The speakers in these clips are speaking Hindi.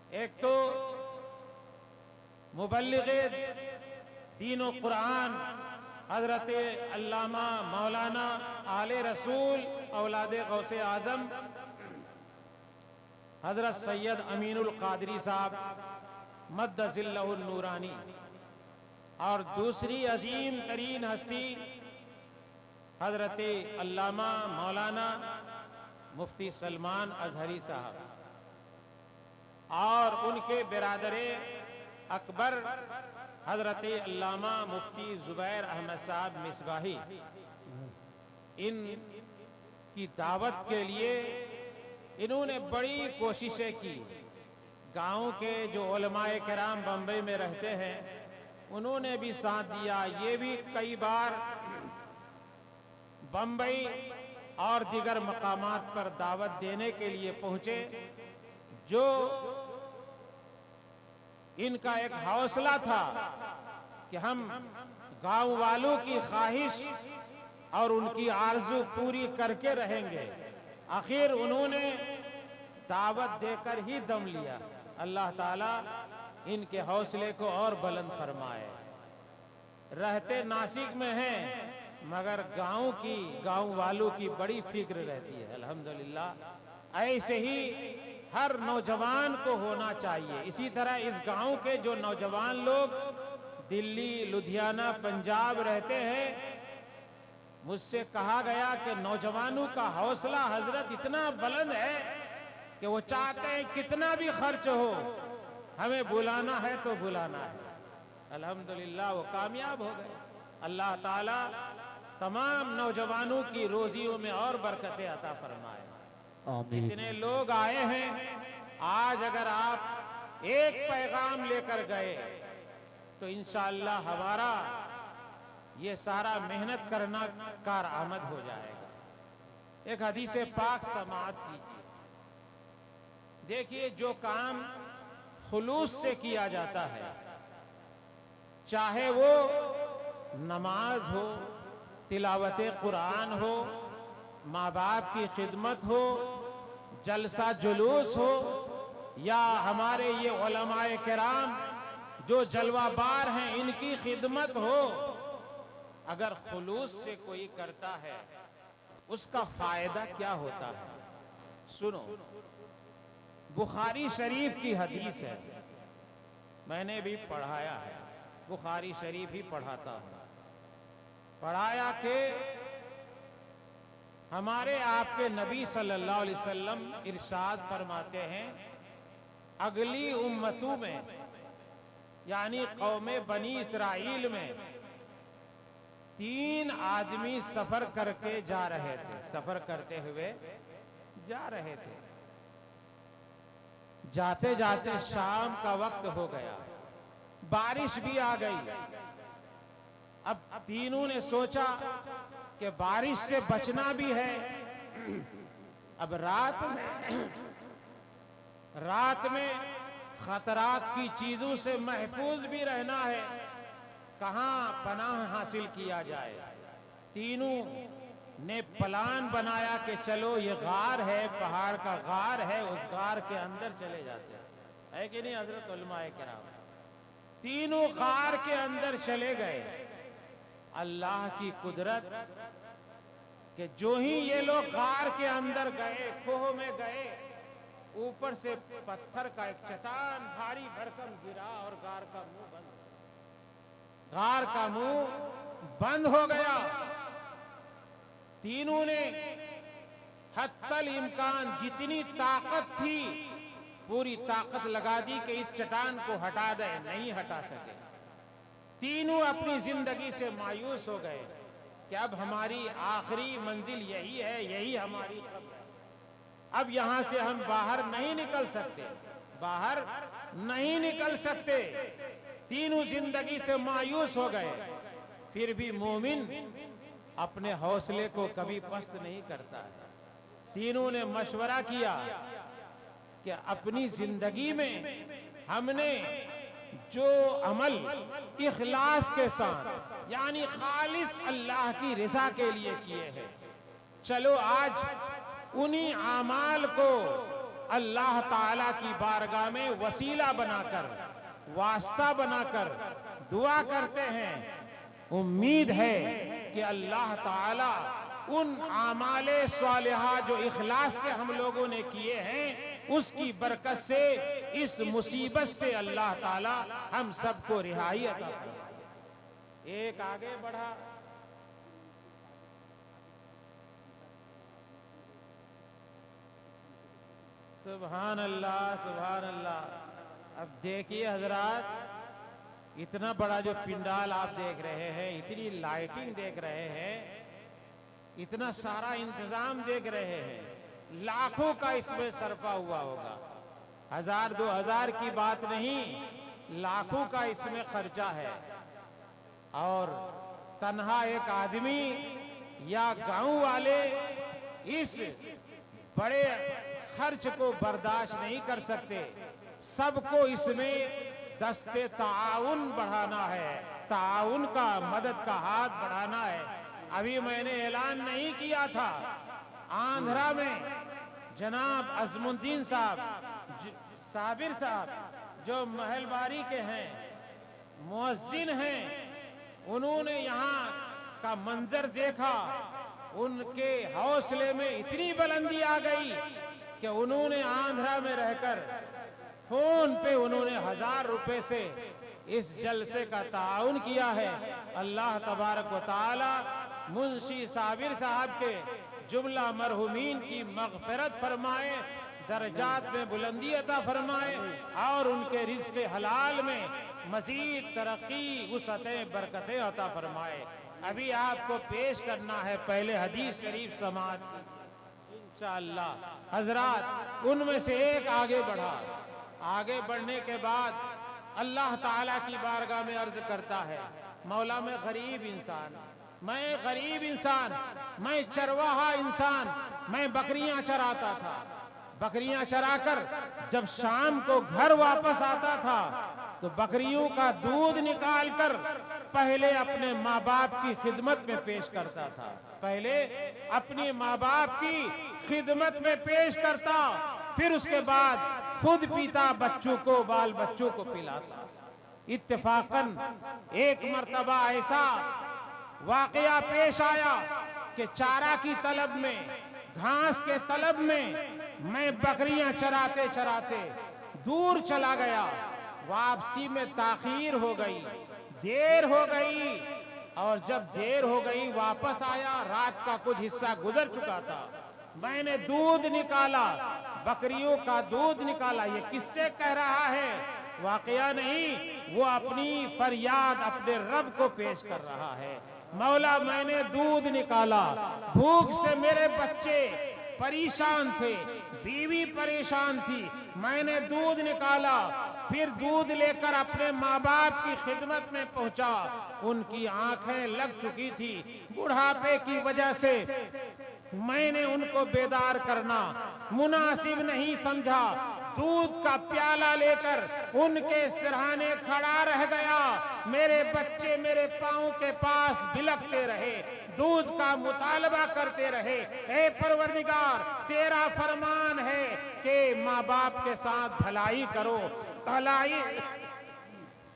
एक तो मुबल्लिग़े दीन व कुरान हजरत अल्लामा मौलाना आले रसूल औलादे गौसे आजम हजरत सैयद अमीनुल कादरी साहब मद्दज़िल्लहुन नूरानी, और दूसरी अजीम तरीन हस्ती हजरत अल्लामा मौलाना मुफ्ती सलमान अजहरी साहब और उनके बिरादरे अकबर हजरत अल्लामा मुफ्ती जुबैर अहमद साहब मिसबाही। इन की दावत के लिए इन्होंने बड़ी कोशिशें की। गांव के जो उलमाए किराम बम्बई में रहते हैं उन्होंने भी साथ दिया। ये भी कई बार बम्बई और दीगर मकामात पर दावत देने के लिए पहुंचे। जो इनका एक हौसला था कि हम गांव वालों की ख्वाहिश और उनकी आरजू पूरी करके रहेंगे। आखिर उन्होंने दावत देकर ही दम लिया। अल्लाह ताला इनके हौसले को और बुलंद फरमाए। रहते नासिक में हैं मगर गांव वालों की बड़ी फिक्र रहती है। अल्हम्दुलिल्लाह ऐसे ही हर नौजवान को होना चाहिए। इसी तरह इस गांव के जो नौजवान लोग दिल्ली, लुधियाना, पंजाब रहते हैं, मुझसे कहा गया कि नौजवानों का हौसला हजरत इतना बुलंद है कि वो चाहते हैं कितना भी खर्च हो हमें बुलाना है तो बुलाना है। अल्हम्दुलिल्लाह वो कामयाब हो गए। अल्लाह ताला तमाम नौजवानों की रोजियों में और बरकतें अता फरमाए। इतने लोग आए हैं, आज अगर आप एक पैगाम लेकर गए तो इंशाअल्लाह हमारा ये सारा मेहनत करना कारआमद हो जाएगा। एक हदीस पाक समाअत कीजिए। देखिए, जो काम खुलूस से किया जाता है, चाहे वो नमाज हो, तिलावत कुरान हो, माँ बाप की खिदमत हो, जलसा जुलूस हो, या हमारे ये उलमाए किराम जो जलवाबार हैं इनकी खिदमत हो, अगर खुलूस से कोई करता है उसका फायदा क्या होता है? सुनो, बुखारी शरीफ की हदीस है, मैंने भी पढ़ाया है, बुखारी शरीफ ही पढ़ाता हूं। पढ़ाया कि हमारे आपके नबी सल्लल्लाहु अलैहि वसल्लम इरशाद फरमाते हैं, अगली उम्मतों में यानी कौमे बनी इसराइल में 3 आदमी सफर करके जा रहे थे, सफर करते हुए जा रहे थे। जाते जाते शाम का वक्त हो गया, बारिश भी आ गई। अब तीनों ने सोचा कि बारिश से बचना भी है, अब रात में खतरात की चीजों से महफूज भी रहना है, कहां पनाह हासिल किया जाए। तीनों ने प्लान बनाया कि चलो ये गार है, पहाड़ का गार है, उस गार के अंदर चले जाते हैं। है कि नहीं हजरत उलमाए किराम? तीनों गार के अंदर चले गए। अल्लाह की कुदरत कि जो ही ये लोग गार के अंदर गए, खोह में गए, ऊपर से पत्थर का एक चट्टान भारी भरकम गिरा और गार का मुंह बंद हो गया। तीनों ने हत्तल इम्कान जितनी ताकत थी पूरी ताकत लगा दी कि इस चट्टान को हटा दे, नहीं हटा सके। तीनों अपनी जिंदगी से मायूस हो गए कि अब हमारी आखिरी मंजिल यही है, यही हमारी कब्र है, अब यहां से हम बाहर नहीं निकल सकते। तीनों जिंदगी से मायूस हो गए। फिर भी मोमिन अपने हौसले को कभी पस्त नहीं करता है। तीनों ने मशवरा किया कि अपनी जिंदगी में हमने जो अमल इखलास के साथ यानी खालिस अल्लाह की रिजा के लिए किए हैं, चलो आज उन्हीं आमाल को अल्लाह ताला की बारगाह में वसीला बनाकर, वास्ता बनाकर दुआ करते हैं। उम्मीद है कि अल्लाह ताला उन आमाले स्वालिहा जो इखलास से हम लोगों ने किए हैं, उसकी बरकत से इस मुसीबत से अल्लाह ताला हम सबको रिहाई अता फरमाए। एक आगे बढ़ा, सुभान अल्लाह, सुभान अल्लाह। अब देखिए हजरात, इतना बड़ा जो पिंडाल आप देख रहे हैं, इतनी लाइटिंग देख रहे हैं, इतना सारा इंतजाम देख रहे हैं, लाखों का इसमें सरफा हुआ होगा। 1000-2000 की बात नहीं, लाखों का इसमें खर्चा है। और तन्हा एक आदमी या गांव वाले इस बड़े खर्च को बर्दाश्त नहीं कर सकते। सबको इसमें दस्ते ताउन बढ़ाना है, ताउन का, मदद का हाथ बढ़ाना है। अभी मैंने ऐलान नहीं किया था, आंध्रा में जनाब अजमुद्दीन साहब, साबिर साहब जो महलबारी के हैं, मुअज्जिन हैं, उन्होंने यहाँ का मंजर देखा। उनके हौसले में इतनी बुलंदी आ गई कि उन्होंने आंध्रा में रहकर फोन पे उन्होंने 1000 रुपए से इस जलसे का ताउन किया है। अल्लाह तबारक व तआला मुंशी साबिर साहब के जुमला मरहुमीन की मग़फ़िरत फरमाए, दर्जात में बुलंदी अता फरमाए और उनके रिज़्क़ हलाल में मज़ीद तरक्की, वुसअतें, बरकतें अता फरमाए। अभी आपको पेश करना है पहले हदीस शरीफ समाअत इंशाअल्लाह। हजरात, उनमें से एक आगे बढ़ा। आगे बढ़ने के बाद अल्लाह ताला की बारगाह में अर्ज करता है, मौला मैं गरीब इंसान, मैं गरीब इंसान, मैं चरवाहा इंसान, मैं बकरियां चराता था। बकरियां चराकर जब शाम को घर वापस आता था तो बकरियों का दूध निकालकर पहले अपने माँ बाप की खिदमत में पेश करता था। पहले अपने माँ बाप की खिदमत में पेश करता, फिर उसके बाद खुद पीता, बच्चों को, बाल बच्चों को पिलाता। इत्तेफाकन एक मर्तबा ऐसा वाकया पेश आया कि चारा की तलब में, घास के तलब में मैं बकरियां चराते चराते दूर चला गया। वापसी में ताखीर हो गई, देर हो गई, और जब देर हो गई वापस आया, रात का कुछ हिस्सा गुजर चुका था। मैंने दूध निकाला, बकरियों का दूध निकाला। ये किससे कह रहा है? वाकया नहीं, वो अपनी फरियाद अपने रब को पेश कर रहा है। मौला मैंने दूध निकाला, भूख से मेरे बच्चे परेशान थे, बीवी परेशान थी, मैंने दूध निकाला, फिर दूध लेकर अपने माँ बाप की खिदमत में पहुंचा। उनकी आंखें लग चुकी थी, बुढ़ापे की वजह से मैंने उनको बेदार करना मुनासिब नहीं समझा। दूध का प्याला लेकर उनके सिरहाने खड़ा रह गया। मेरे बच्चे मेरे पांव के पास बिलखते रहे, दूध का मुतालबा करते रहे। ऐ परवरदिगार, तेरा फरमान है कि माँ बाप के साथ भलाई करो, भलाई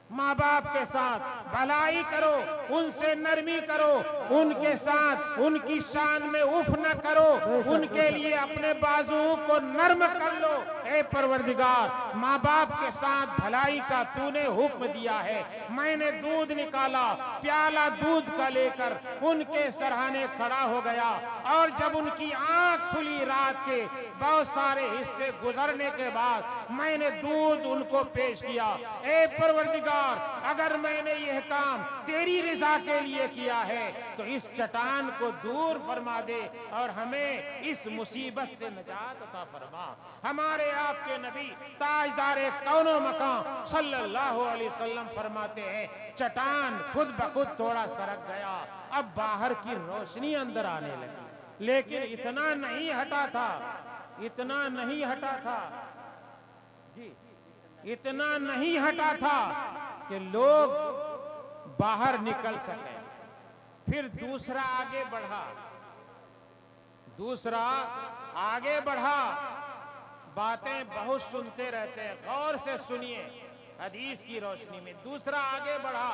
माँ बाप के साथ भलाई करो, उनसे नरमी करो, उनके साथ उनकी शान में उफ न करो, उनके लिए अपने बाजुओं को नर्म कर लो। ऐ परवरदिगार, माँ बाप के साथ भलाई का तूने हुक्म दिया है। मैंने दूध निकाला, प्याला दूध का लेकर उनके सरहाने खड़ा हो गया, और जब उनकी आंख खुली रात के बहुत सारे हिस्से गुजरने के बाद मैंने दूध उनको पेश किया। ऐ परवरदिगार, अगर मैंने यह काम तेरी रिजा के लिए किया है तो इस चट्टान को दूर फरमा दे और हमें इस मुसीबत से निजात अता फरमा। हमारे आपके नबी ताजदारे कौनो मकाम सल्लल्लाहु अलैहि वसल्लम फरमाते हैं, चट्टान खुद ब खुद थोड़ा सरक गया, अब बाहर की रोशनी अंदर आने लगी। लेकिन इतना नहीं हटा था, इतना नहीं हटा था जी, इतना नहीं हटा था कि लोग बाहर निकल सके। फिर दूसरा आगे बढ़ा, दूसरा आगे बढ़ा, बातें बहुत सुनते रहते हैं, गौर से सुनिए हदीस की रोशनी में। दूसरा, आगे बढ़ा।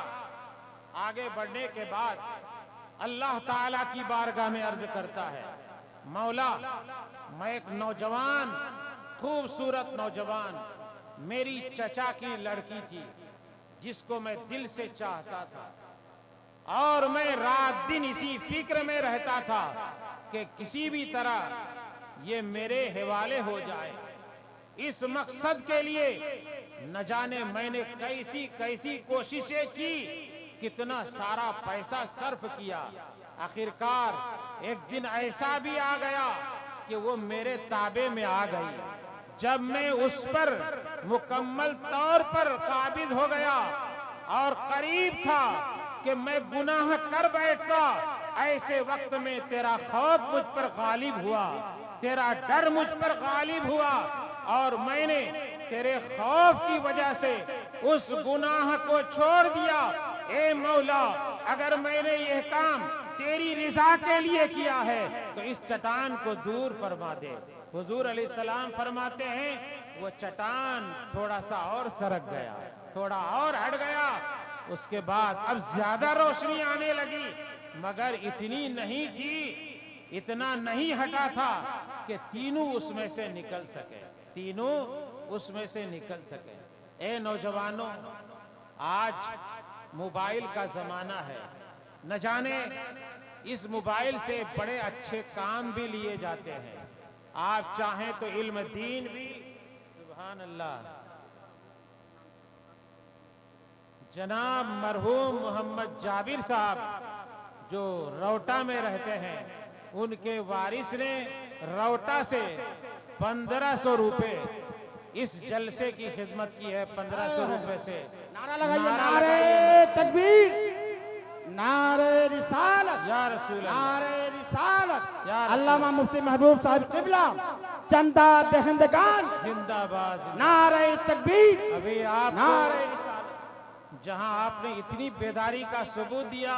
आगे बढ़ने के बाद अल्लाह ताला की बारगाह में अर्ज करता है, मौला, मैं एक नौजवान, खूबसूरत नौजवान, मेरी चचा की लड़की थी जिसको मैं दिल से चाहता था, और मैं रात दिन इसी फिक्र में रहता था कि किसी भी तरह ये मेरे हवाले हो जाए। इस मकसद के लिए न जाने मैंने कैसी कैसी कोशिशें की, कितना सारा पैसा सर्फ किया। आखिरकार एक दिन ऐसा भी आ गया कि वो मेरे ताबे में आ गई। जब मैं उस पर मुकम्मल तौर पर काबिज हो गया और करीब था कि मैं गुनाह कर बैठता, ऐसे वक्त में तेरा खौफ मुझ पर गालिब हुआ, तेरा डर मुझ पर गालिब हुआ, और मैंने तेरे खौफ की वजह से उस गुनाह को छोड़ दिया। ए मौला, अगर मैंने यह काम तेरी रिजा के लिए किया है तो इस चट्टान को दूर फरमा दे। हुजूर अलैहिस्सलाम फरमाते हैं, वो चट्टान थोड़ा सा और सरक गया, थोड़ा और हट गया। उसके बाद अब ज्यादा रोशनी आने लगी, मगर इतनी नहीं थी, इतना नहीं हटा था कि तीनों उसमें से निकल सके, तीनों उसमें से निकल सके। ए नौजवानों, आज मोबाइल का जमाना है। न जाने इस मोबाइल से बड़े अच्छे काम भी लिए जाते हैं। आप चाहें तो इल्म दीन भी, सुभान अल्लाह, जनाब मरहूम मोहम्मद जाबिर साहब जो रौटा में रहते हैं, उनके वारिस ने रौटा से 1500 रुपए इस जलसे की खिदमत की है। 1500 रुपए से नारा लगाइए, नारे तकबीर, नारे रिसालत, या रसूल अल्लाह, नारे रिसालत। या अल्लामा मुफ्ती महबूब साहिब किबला चंदा दहंदगान जिंदाबाद। नारे तकबीर, अभी आप नारे रिसालत। जहां आपने इतनी बेदारी का सबूत दिया,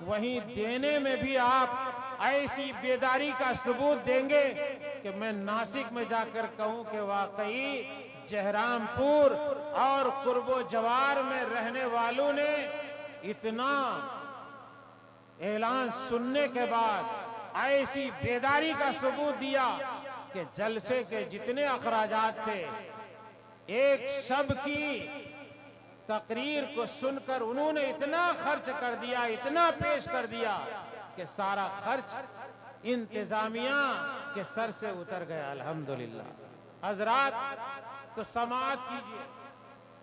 वहीं देने में भी आप ऐसी बेदारी का सबूत देंगे कि मैं नासिक में जाकर कहूं कि वाकई जहरामपुर और कुर्बो जवार में रहने वालों ने इतना ऐलान सुनने के बाद ऐसी बेदारी का सबूत दिया कि जलसे के जितने अखराजात थे, एक शब की तकरीर को सुनकर उन्होंने इतना खर्च कर दिया, इतना पेश कर दिया कि सारा खर्च इंतजामिया के सर से उतर गया। अल्हम्दुलिल्लाह। हजरात, तो समाअत कीजिए,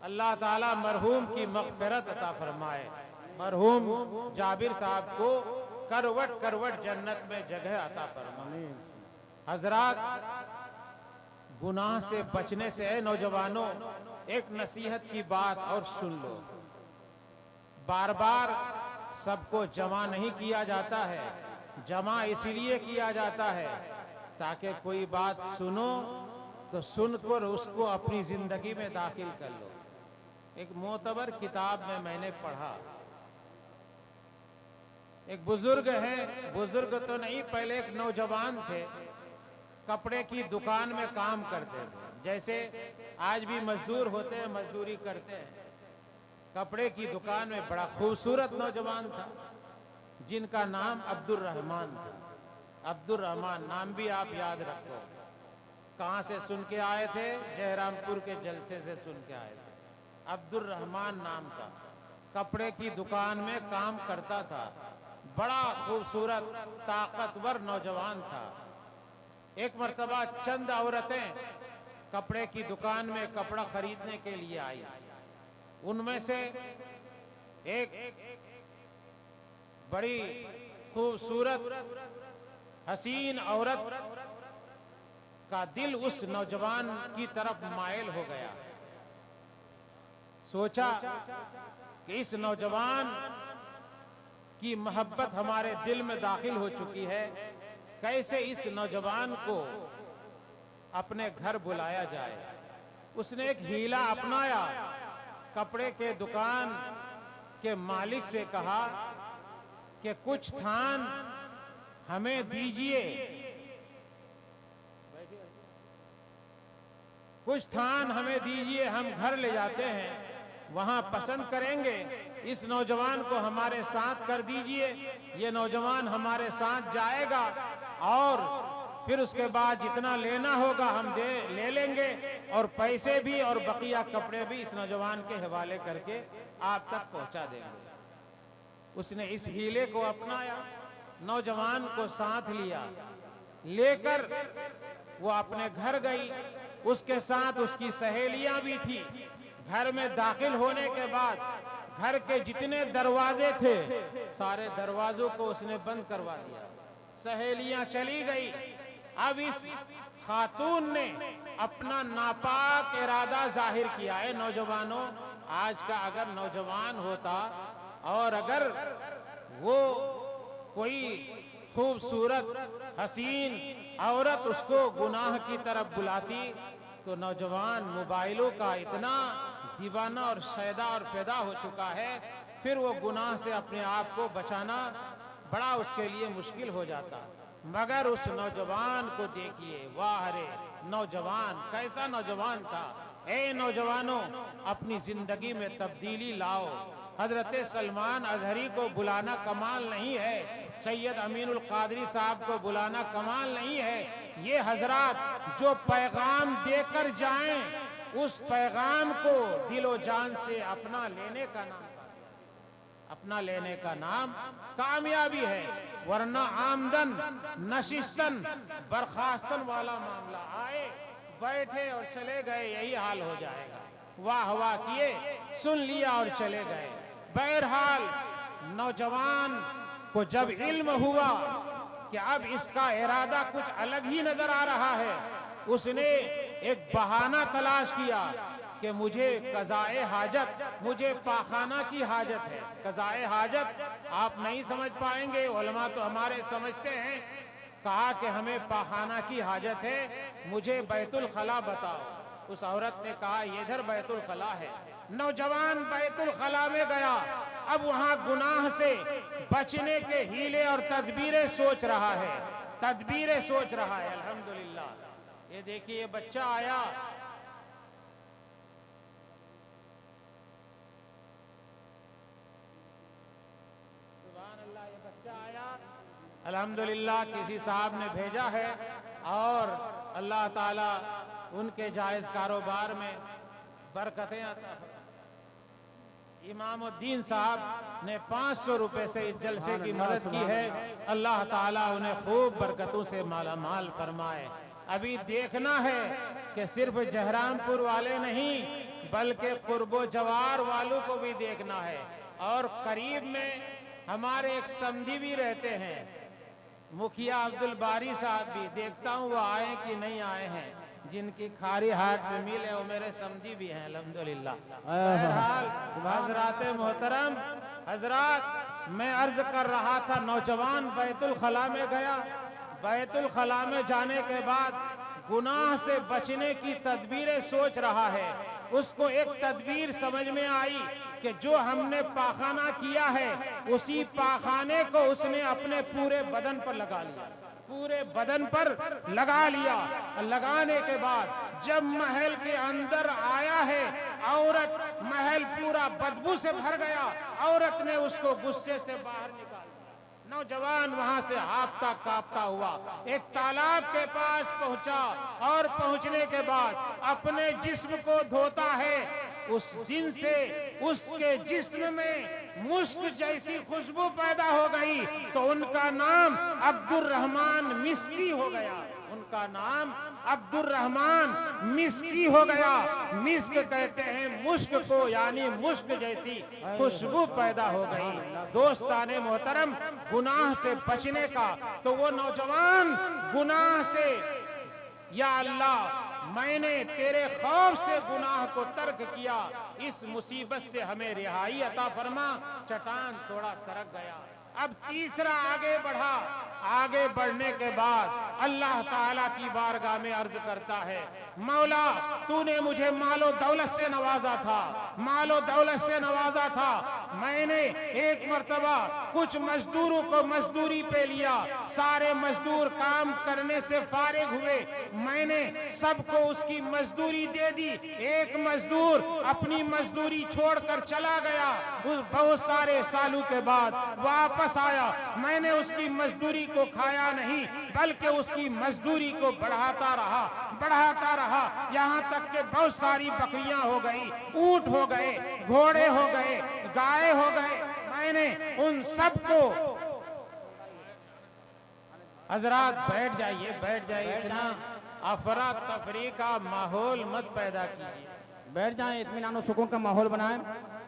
अल्लाह ताला मरहूम की मग़फ़िरत अता फरमाए, मरहूम जाबिर साहब को करवट करवट जन्नत में जगह अता फरमाए। हजरात, गुनाह से बचने से है नौजवानों, एक नसीहत की बात और सुन लो। बार बार सबको जमा नहीं किया जाता है, जमा इसलिए किया जाता है ताकि कोई बात सुनो तो सुनकर उसको अपनी जिंदगी में दाखिल कर लो। एक मोतबर किताब में मैंने पढ़ा, एक बुजुर्ग हैं, बुजुर्ग तो नहीं, पहले एक नौजवान थे, कपड़े की दुकान में काम करते थे। जैसे आज भी मजदूर होते हैं, मजदूरी करते हैं। कपड़े की दुकान में बड़ा खूबसूरत नौजवान था जिनका नाम अब्दुल रहमान था। अब्दुल रहमान नाम भी आप याद रखो। कहां से सुन के आए थे? जयरामपुर के जलसे से सुन के आए थे। अब्दुल रहमान नाम था, कपड़े की दुकान में काम करता था, बड़ा खूबसूरत ताकतवर नौजवान था। एक मर्तबा चंद औरतें कपड़े की दुकान में कपड़ा खरीदने के लिए आई। उनमें से एक बड़ी खूबसूरत हसीन औरत का दिल उस नौजवान की तरफ मायल हो गया। सोचा कि इस नौजवान की मोहब्बत हमारे दिल में दाखिल हो चुकी है, कैसे इस नौजवान को अपने घर बुलाया जाए। उसने एक हीला अपनाया, कपड़े के दुकान के मालिक से कहा कि कुछ थान हमें दीजिए। कुछ स्थान हमें दीजिए, हम घर ले जाते हैं, वहां पसंद करेंगे, इस नौजवान को हमारे साथ कर दीजिए। ये नौजवान हमारे साथ जाएगा और फिर उसके बाद जितना लेना होगा हम ले लेंगे और पैसे भी और बकिया कपड़े भी इस नौजवान के हवाले करके आप तक पहुंचा देंगे। उसने इस हीले को अपनाया, नौजवान को साथ लिया, लेकर वो अपने घर गई। उसके साथ उसकी सहेलियां भी थी। घर में दाखिल होने के बाद घर के जितने दरवाजे थे सारे दरवाजों को उसने बंद करवा दिया। सहेलियां चली गई। अब इस खातून ने अपना नापाक इरादा जाहिर किया है। नौजवानों, आज का अगर नौजवान होता और अगर वो कोई खूबसूरत हसीन औरत उसको गुनाह की तरफ बुलाती तो नौजवान मोबाइलों का इतना दीवाना और शैदा और पैदा हो चुका है, फिर वो गुनाह से अपने आप को बचाना बड़ा उसके लिए मुश्किल हो जाता। मगर उस नौजवान को देखिए, वाह रे नौजवान, कैसा नौजवान था। ए नौजवानों, अपनी जिंदगी में तब्दीली लाओ। हजरत सलमान अजहरी को बुलाना कमाल नहीं है, सैयद अमीनुल कादरी साहब को बुलाना कमाल नहीं है। ये हजरात जो पैगाम देकर जाएं, उस पैगाम को दिलो जान से अपना लेने का नाम कामयाबी है। वरना आमदन नशिस्तन बर्खास्तन वाला मामला, आए बैठे और चले गए, यही हाल हो जाएगा। वाह वाह किए, सुन लिया और चले गए। बहरहाल नौजवान को जब इल्म हुआ कि अब इसका इरादा कुछ अलग ही नजर आ रहा है, उसने एक बहाना तलाश किया कि मुझे कज़ाए हाजत, मुझे पाखाना की हाजत है। कज़ाए हाजत आप नहीं समझ पाएंगे, उलमा तो हमारे समझते हैं। कहा कि हमें पाखाना की हाजत है, मुझे बैतुल खला बताओ। उस औरत ने कहा इधर बैतुल खला है। नौजवान बैतुल खला में गया। अब वहां गुनाह से बचने के हीले और तदबीरें सोच रहा है, तदबीरें सोच रहा है। अल्हम्दुलिल्लाह, ये देखिए ये बच्चा आया, सुभान अल्लाह, ये बच्चा आया अल्हम्दुलिल्लाह, किसी साहब ने भेजा है और अल्लाह ताला उनके जायज कारोबार में बरकतें अता। इमामुद्दीन साहब ने 500 रुपए से इस जलसे की मदद की है। अल्लाह ताला उन्हें खूब बरकतों से माला माल फरमाए। अभी देखना है कि सिर्फ जहरामपुर वाले नहीं बल्कि कुर्बो जवार वालों को भी देखना है। और करीब में हमारे एक समधी भी रहते हैं, मुखिया अब्दुल बारी साहब भी, देखता हूँ वो आए कि नहीं आए हैं। जिनकी खारी हाट में मिल है वो मेरे समधी भी हैं अल्हम्दुलिल्लाह। बहरहाल हजरात मोहतरम, हजरात, मैं अर्ज कर रहा था, नौजवान बैतुल खला में गया। बैतुल खला में जाने के बाद गुनाह से बचने की तदबीरें सोच रहा है। उसको एक तदबीर समझ में आई कि जो हमने पाखाना किया है उसी पाखाने को उसने अपने पूरे बदन पर लगा लिया, पूरे बदन पर लगा लिया। लगाने के बाद जब महल के अंदर आया है, औरत, महल पूरा बदबू से भर गया। औरत ने उसको गुस्से से बाहर निकाल दिया। नौजवान वहां से हाफता कांपता हुआ एक तालाब के पास पहुंचा और पहुंचने के बाद अपने जिस्म को धोता है। उस दिन से उसके जिस्म में मुश्क जैसी खुशबू पैदा हो गई तो उनका नाम अब्दुर्रहमान मिस्की हो गया। उनका नाम अब्दुर्रहमान मिस्की हो गया। मिस्क कहते हैं मुश्क को, यानी मुश्क जैसी खुशबू पैदा हो गई। दोस्ताने मोहतरम, गुनाह से बचने का तो वो नौजवान गुनाह से, या अल्लाह मैंने तेरे खौफ से गुनाह को तर्क किया, इस मुसीबत से हमें रिहाई अता फरमा। चट्टान थोड़ा सरक गया, अब तीसरा आगे बढ़ा। आगे बढ़ने के बाद अल्लाह ताला की बारगाह में अर्ज करता है, मौला तूने मुझे मालो दौलत से नवाजा था, मालो दौलत से नवाजा था। मैंने एक मर्तबा कुछ मजदूरों को मजदूरी पे लिया, सारे मजदूर काम करने से फारिग हुए, मैंने सबको उसकी मजदूरी दे दी। एक मजदूर अपनी मजदूरी छोड़कर चला गया, उस बहुत सारे सालों के बाद वापस आया, मैंने उसकी मजदूरी को खाया नहीं बल्कि उसकी मजदूरी को बढ़ाता रहा, यहाँ तक कि बहुत सारी बकरियां हो गई, ऊंट हो गए, घोड़े हो गए, गाय हो गए। मैंने उन सबको, हजरात बैठ जाइए, इतना अफरा तफरी का माहौल मत पैदा कीजिए, बैठ जाएं, इत्मीनान और सुकून का माहौल बनाएं।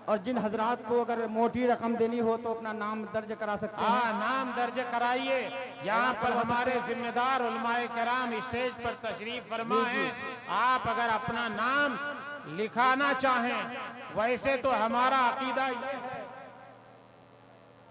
और जिन हजरात को अगर मोटी रकम देनी हो तो अपना नाम दर्ज करा सकते हैं। नाम दर्ज कराइए। यहाँ पर हमारे जिम्मेदार उलमाए किराम स्टेज पर तशरीफ फरमा है। आप अगर अपना नाम लिखाना चाहें, वैसे तो हमारा अकीदा